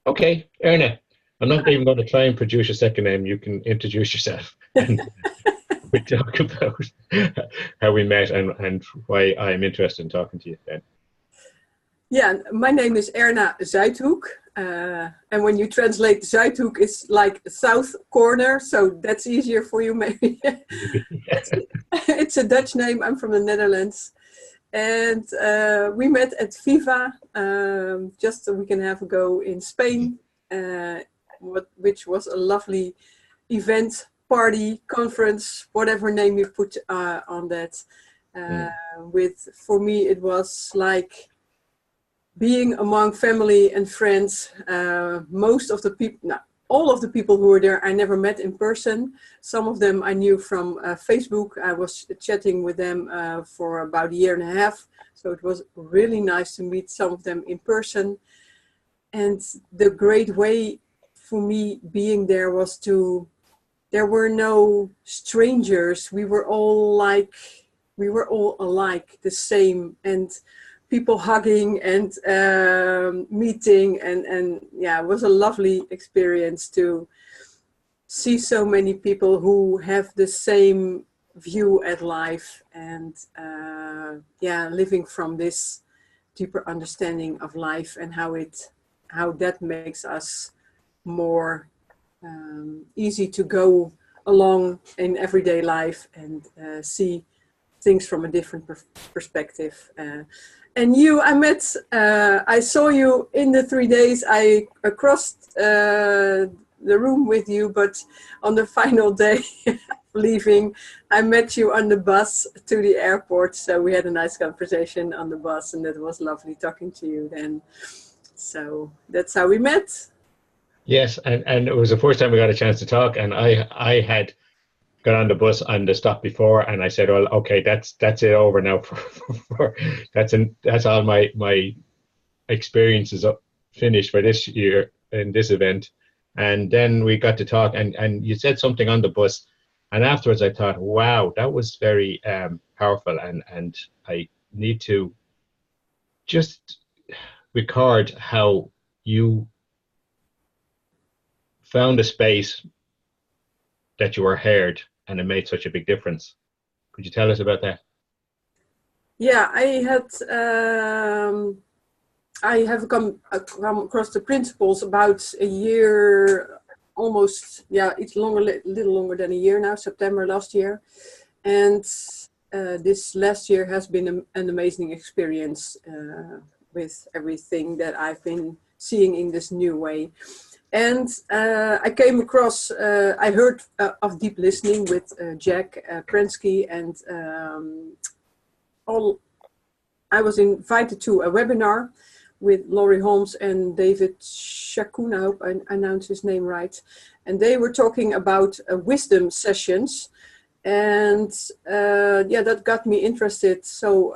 Okay, Erna, I'm not even going to try and produce your second name. You can introduce yourself. And we talk about how we met and why I'm interested in talking to you then. Yeah, my name is Erna Zuidhoek. And when you translate Zuidhoek, it's like south corner. So that's easier for you, maybe. It's a Dutch name. I'm from the Netherlands. And we met at Viva just a week and a half ago in Spain, which was a lovely event, party, conference, whatever name you put on that. For me, it was like being among family and friends. Most of the people, no, all of the people who were there, I never met in person. Some of them I knew from Facebook. I was chatting with them for about a year and a half. So it was really nice to meet some of them in person. And the great way for me being there was there were no strangers. We were all alike, the same. And people hugging and meeting and yeah, it was a lovely experience to see so many people who have the same view at life and yeah, living from this deeper understanding of life and how that makes us more easy to go along in everyday life and see things from a different perspective. And I saw you in the 3 days. I crossed the room with you, but on the final day leaving, I met you on the bus to the airport. So we had a nice conversation on the bus, and that was lovely talking to you then. So that's how we met. Yes, and it was the first time we got a chance to talk, and I had got on the bus on the stop before, and I said, well, okay, that's it over now. That's all my experiences finished for this year in this event. And then we got to talk, and you said something on the bus, and afterwards I thought, wow, that was very powerful, and I need to just record how you found a space that you were heard, and it made such a big difference. Could you tell us about that? Yeah, I have come across the principles about a year, almost, yeah, it's little longer than a year now, September last year. And this last year has been an amazing experience with everything that I've been seeing in this new way. And I came across, I heard of deep listening with Jack Prensky, and I was invited to a webinar with Laurie Holmes and David Shakun, I hope I announced his name right. And they were talking about wisdom sessions. And yeah, that got me interested. So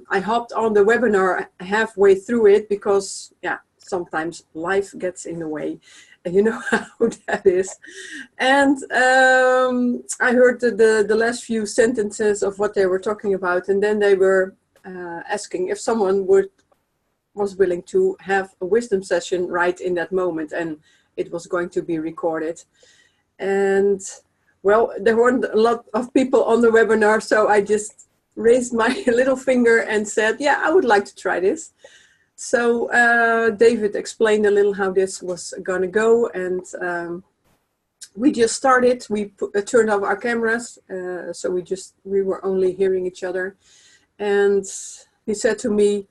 I hopped on the webinar halfway through it because, yeah, sometimes life gets in the way, and you know how that is. And I heard the last few sentences of what they were talking about, and then they were asking if someone was willing to have a wisdom session right in that moment, and it was going to be recorded. And well, there weren't a lot of people on the webinar, so I just raised my little finger and said, yeah, I would like to try this. So David explained a little how this was going to go, and we just started. We turned off our cameras, so we were only hearing each other. And he said to me,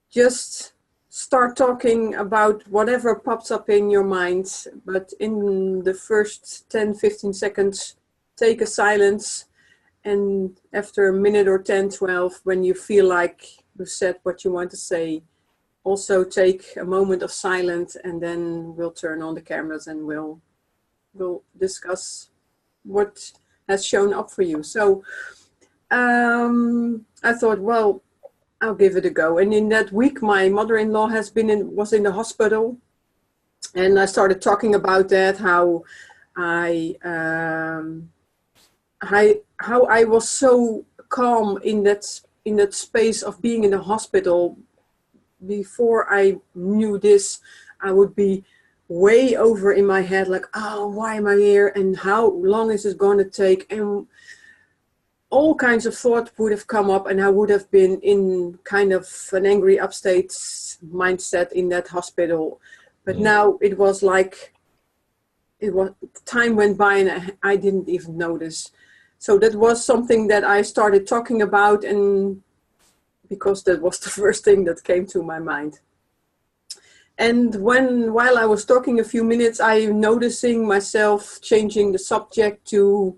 just start talking about whatever pops up in your mind, but in the first 10-15 seconds, take a silence, and after a minute or 10, 12, when you feel like you've said what you want to say, also take a moment of silence, and then we'll turn on the cameras and we'll discuss what has shown up for you. So I thought, well, I'll give it a go. And in that week, my mother-in-law was in the hospital, and I started talking about that, how I was so calm in that space of being in the hospital. Before I knew this, I would be way over in my head, like, oh, why am I here? And how long is it going to take? And all kinds of thoughts would have come up, and I would have been in kind of an angry upstate mindset in that hospital. But now it was like, time went by and I didn't even notice. So that was something that I started talking about, and because that was the first thing that came to my mind. And while I was talking a few minutes, I'm noticing myself changing the subject to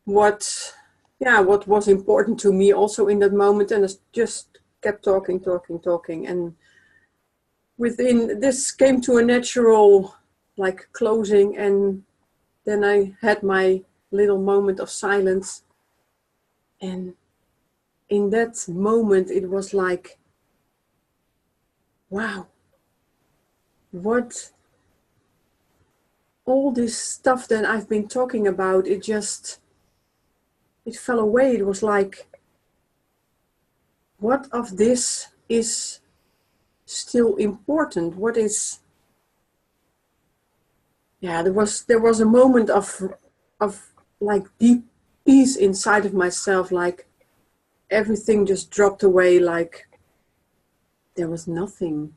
what was important to me also in that moment. And I just kept talking. And within this came to a natural like closing. And then I had my little moment of silence. And in that moment, it was like, wow, what all this stuff that I've been talking about, it fell away. It was like, what of this is still important? What is, there was a moment of like deep peace inside of myself, like everything just dropped away, like there was nothing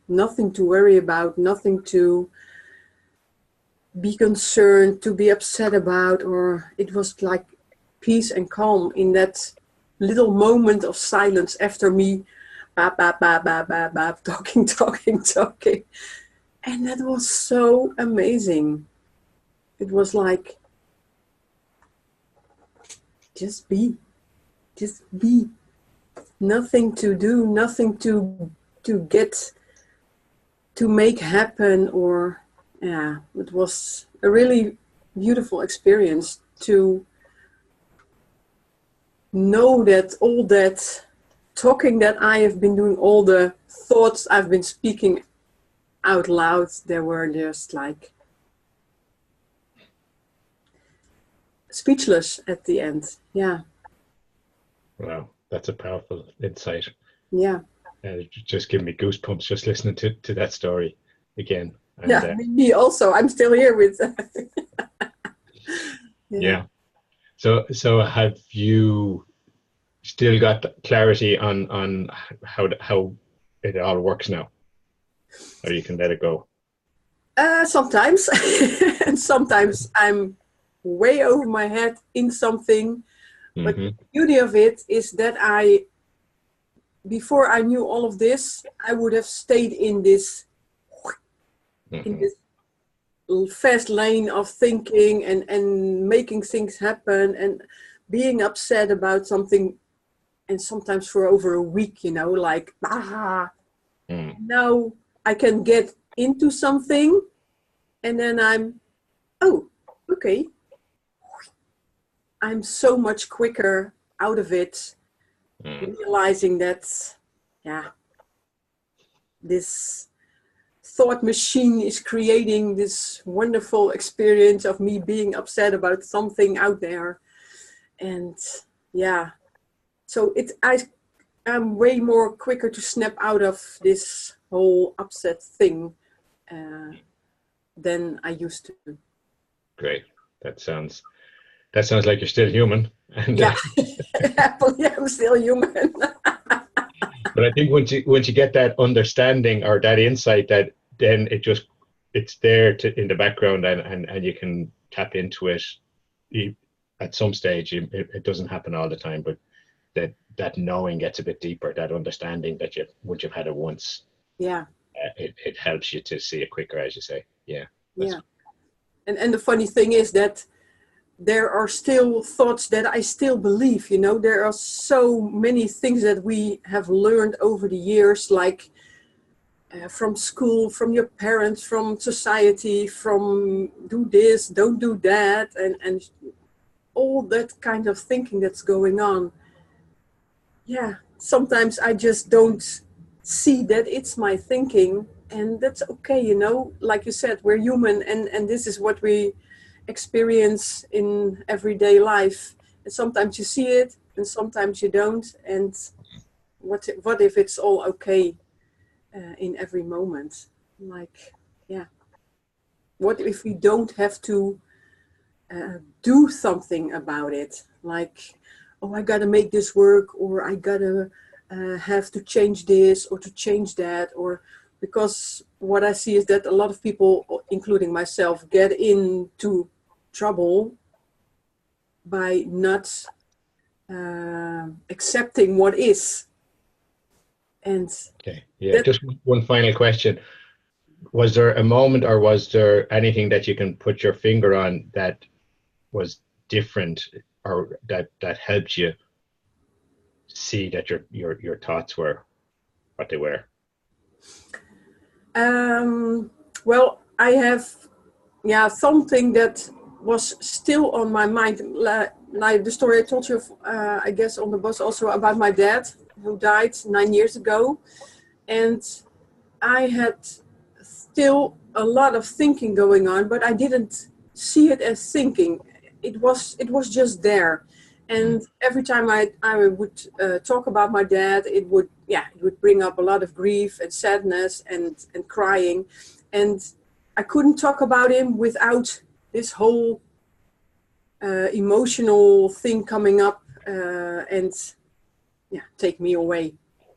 to worry about, nothing to be concerned, to be upset about, or it was like peace and calm in that little moment of silence after me talking. And that was so amazing. It was like, just be. Nothing to do, nothing to get, to make happen, or it was a really beautiful experience to know that all that talking that I have been doing, all the thoughts I've been speaking out loud, they were just like speechless at the end. Yeah. Wow, that's a powerful insight. Yeah. Just giving me goosebumps just listening to that story again. And, me also. I'm still here with. Yeah. So have you still got clarity on how it all works now, or you can let it go? Sometimes, and sometimes I'm way over my head in something. But the beauty of it is that before I knew all of this, I would have stayed in this fast lane of thinking and making things happen and being upset about something, and sometimes for over a week, like, now I can get into something, and then okay. I'm so much quicker out of it, realizing that, this thought machine is creating this wonderful experience of me being upset about something out there. And so I'm way more quicker to snap out of this whole upset thing than I used to. Great. That sounds like you're still human. And, happily, I'm still human. But I think once you get that understanding or that insight, that then it's there in the background, and you can tap into it at some stage. It doesn't happen all the time, but that knowing gets a bit deeper. That understanding that once you've had it once, it helps you to see it quicker, as you say. And the funny thing is that there are still thoughts that I still believe, there are so many things that we have learned over the years, like from school, from your parents, from society, from do this, don't do that, and all that kind of thinking that's going on. Sometimes I just don't see that it's my thinking, and that's okay, like you said, we're human, and this is what we experience in everyday life. And sometimes you see it and sometimes you don't, and what if it's all okay in every moment? like, yeah, what if we don't have to do something about it? Like, oh, I gotta make this work, or I gotta have to change this or to change that, or because what I see is that a lot of people, including myself, get into trouble by not accepting what is. And okay, yeah, just one final question. Was there a moment, or was there anything that you can put your finger on that was different, or that helped you see that your thoughts were what they were? Well, I have, something that was still on my mind, like the story I told you, I guess on the bus, also about my dad who died 9 years ago. And I had still a lot of thinking going on, but I didn't see it as thinking. It was just there. And every time I would talk about my dad, it would bring up a lot of grief and sadness and crying. And I couldn't talk about him without this whole emotional thing coming up and take me away.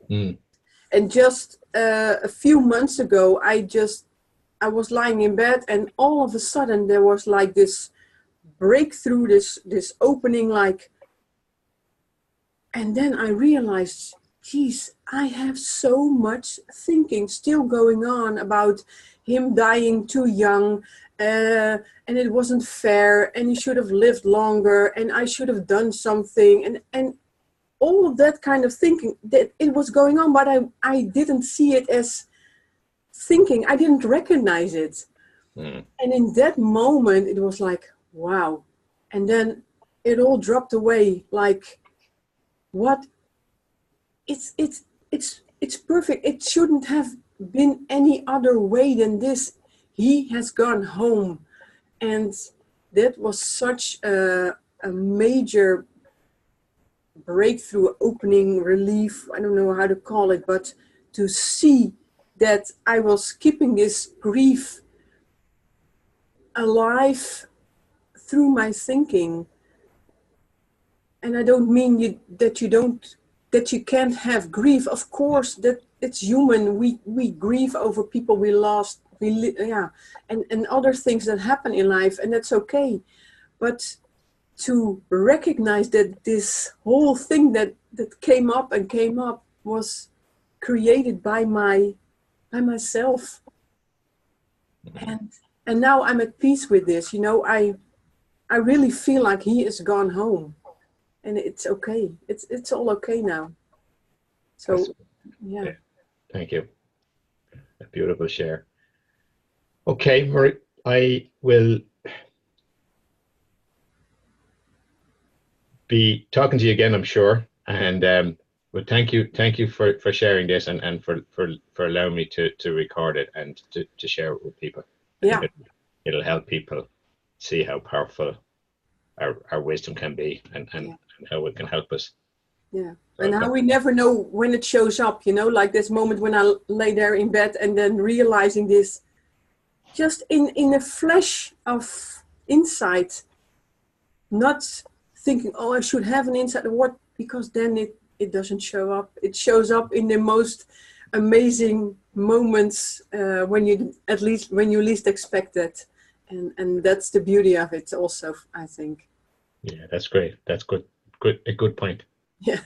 And just a few months ago, I was lying in bed, and all of a sudden there was like this breakthrough, this opening, like, and then I realized, geez, I have so much thinking still going on about him dying too young, and it wasn't fair, and he should have lived longer, and I should have done something, and all of that kind of thinking, that it was going on, but I didn't see it as thinking. I didn't recognize it. And in that moment, it was like, wow. And then it all dropped away, like, what? It's perfect. It shouldn't have been any other way than this. He has gone home. And that was such a major breakthrough, opening, relief, I don't know how to call it, but to see that I was keeping this grief alive through my thinking. And I don't mean that you can't have grief. Of course, that it's human. We grieve over people we lost, and other things that happen in life, and that's okay. But to recognize that this whole thing that came up was created by myself, and now I'm at peace with this. I really feel like he is gone home, and it's okay. It's all okay now. So, yeah. Thank you. A beautiful share. Okay, Marie, I will be talking to you again, I'm sure. And well, thank you for sharing this and for allowing me to record it and to share it with people. Yeah. It'll help people see how powerful our wisdom can be and how it can help us. Yeah. And how we never know when it shows up, like this moment when I lay there in bed and then realizing this just in a flash of insight, not thinking, oh, I should have an insight or what, because then it doesn't show up. It shows up in the most amazing moments when you least expect it. And that's the beauty of it also, I think. Yeah, that's great. That's good. A good point. Yeah.